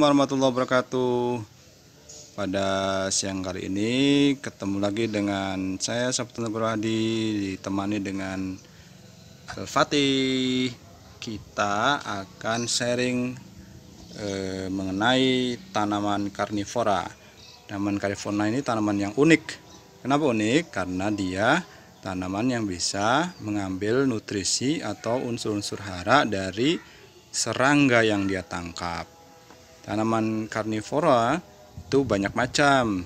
Warahmatullahi wabarakatuh. Pada siang kali ini ketemu lagi dengan saya Sabtu Nugrohadi, ditemani dengan Al-Fatih. Kita akan sharing mengenai tanaman karnivora. Tanaman karnivora ini tanaman yang unik. Kenapa unik? Karena dia tanaman yang bisa mengambil nutrisi atau unsur-unsur hara dari serangga yang dia tangkap. Tanaman karnivora itu banyak macam.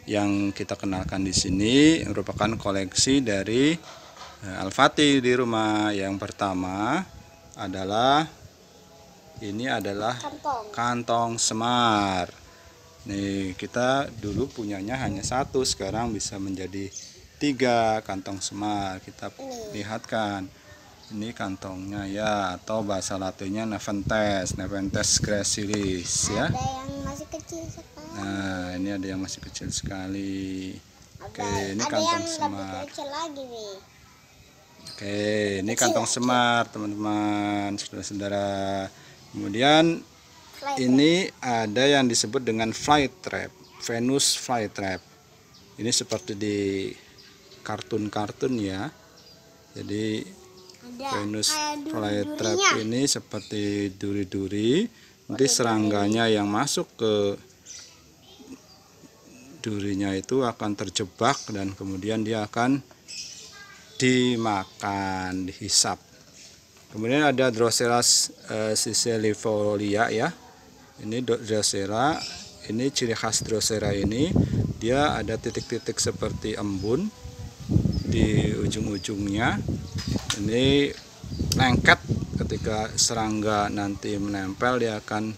Yang kita kenalkan di sini merupakan koleksi dari Al-Fatih di rumah. Yang pertama adalah kantong semar. Nih, kita dulu punyanya hanya satu, sekarang bisa menjadi 3 kantong semar. Kita lihatkan. Ini kantongnya ya, atau bahasa latinnya Nepenthes gracilis ya. Ada yang masih kecil sekali. Nah, ini ada yang masih kecil sekali. Oke, ini ada kantong yang semar. lebih kecil lagi nih. Oke, ini kantong semar, teman-teman, saudara-saudara. Kemudian ini ada yang disebut dengan flytrap, Venus flytrap. Ini seperti di kartun-kartun ya. Jadi Venus flytrap ini seperti duri-duri. Nanti serangganya yang masuk ke durinya itu akan terjebak dan kemudian dia akan dimakan, dihisap. Kemudian ada Drosera sicilifolia ya. Ini Drosera. Ini ciri khas Drosera ini, dia ada titik-titik seperti embun di ujung-ujungnya. Ini lengket, ketika serangga nanti menempel dia akan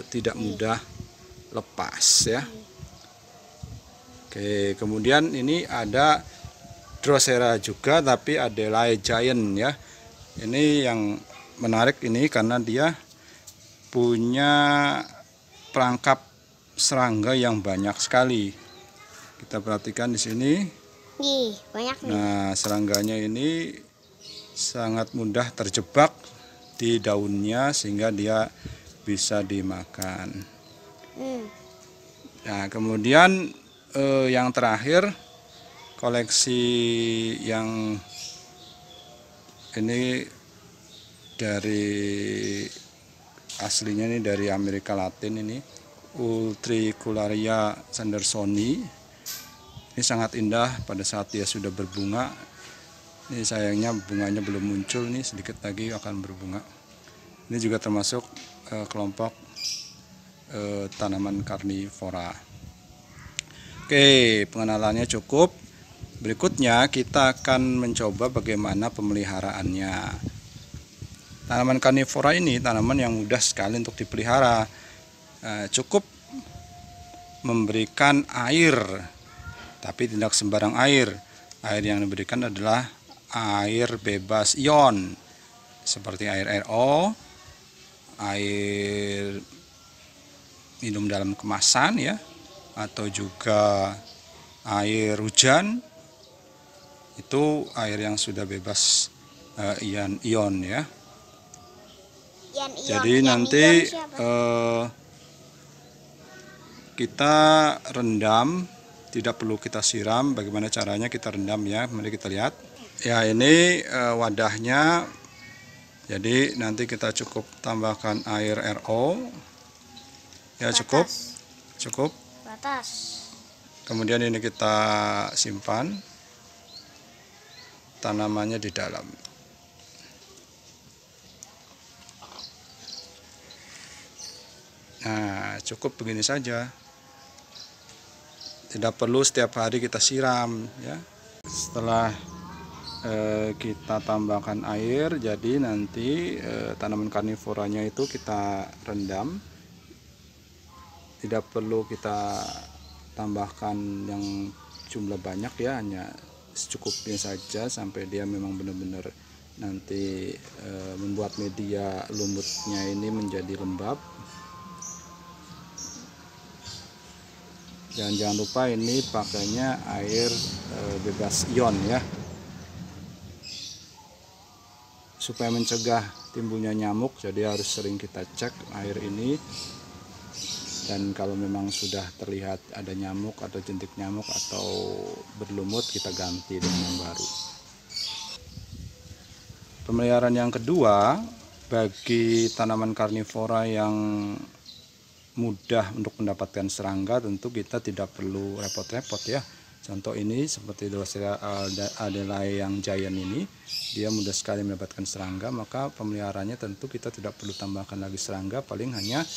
tidak mudah lepas ya. Oke, kemudian ini ada Drosera juga, tapi Adelaide giant ya. Ini yang menarik ini karena dia punya perangkap serangga yang banyak sekali. Kita perhatikan di sini. Nih, banyak nih. Nah, serangganya ini sangat mudah terjebak di daunnya sehingga dia bisa dimakan. Nah, kemudian yang terakhir, koleksi yang ini dari aslinya ini dari Amerika Latin, ini Utricularia sandersoni. Ini sangat indah pada saat dia sudah berbunga. Ini sayangnya bunganya belum muncul, nih sedikit lagi akan berbunga. Ini juga termasuk kelompok tanaman karnivora. Oke, pengenalannya cukup. Berikutnya kita akan mencoba bagaimana pemeliharaannya. Tanaman karnivora ini tanaman yang mudah sekali untuk dipelihara. Cukup memberikan air, tapi tidak sembarang air. Air yang diberikan adalah air bebas ion, seperti air RO, air minum dalam kemasan ya, atau juga air hujan. Itu air yang sudah bebas ion ya. Jadi nanti kita rendam, tidak perlu kita siram. Bagaimana caranya kita rendam ya, mari kita lihat ya. Ini wadahnya. Jadi nanti kita cukup tambahkan air RO ya, cukup Batas. Kemudian ini kita simpan tanamannya di dalam. Nah, cukup begini saja. Tidak perlu setiap hari kita siram ya. Setelah kita tambahkan air, jadi nanti tanaman karnivoranya itu kita rendam. Tidak perlu kita tambahkan yang jumlah banyak ya, hanya secukupnya saja sampai dia memang benar-benar nanti membuat media lumutnya ini menjadi lembab. Dan jangan lupa ini pakainya air bebas ion ya, supaya mencegah timbulnya nyamuk, jadi harus sering kita cek air ini. Dan kalau memang sudah terlihat ada nyamuk atau jentik nyamuk atau berlumut, kita ganti dengan yang baru. Pemeliharaan yang kedua, bagi tanaman karnivora yang mudah untuk mendapatkan serangga, tentu kita tidak perlu repot-repot ya. Contoh ini seperti Drosera adelae yang giant ini, dia mudah sekali mendapatkan serangga, maka pemeliharaannya tentu kita tidak perlu tambahkan lagi serangga, paling hanya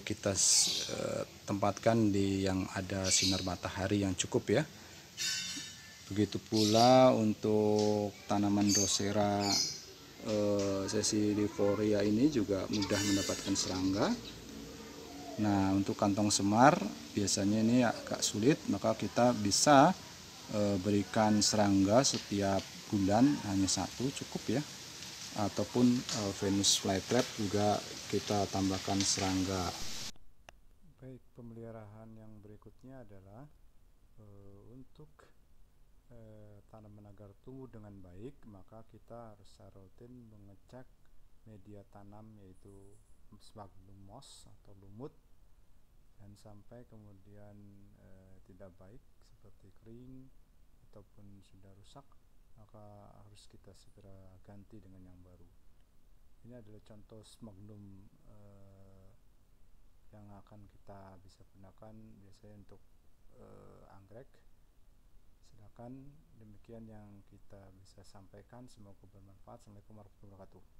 kita tempatkan di yang ada sinar matahari yang cukup ya. Begitu pula untuk tanaman Drosera sesilifolia ini juga mudah mendapatkan serangga. Nah, untuk kantong semar biasanya ini agak sulit, maka kita bisa berikan serangga setiap bulan, hanya satu cukup ya. Ataupun Venus flytrap juga kita tambahkan serangga. Baik, pemeliharaan yang berikutnya adalah untuk tanaman agar tumbuh dengan baik, maka kita harus rutin mengecek media tanam, yaitu sphagnum moss atau lumut. Dan sampai kemudian tidak baik seperti kering ataupun sudah rusak, maka harus kita segera ganti dengan yang baru. Ini adalah contoh sphagnum yang akan kita bisa gunakan biasanya untuk anggrek. Silakan, demikian yang kita bisa sampaikan, semoga bermanfaat. Assalamualaikum warahmatullahi wabarakatuh.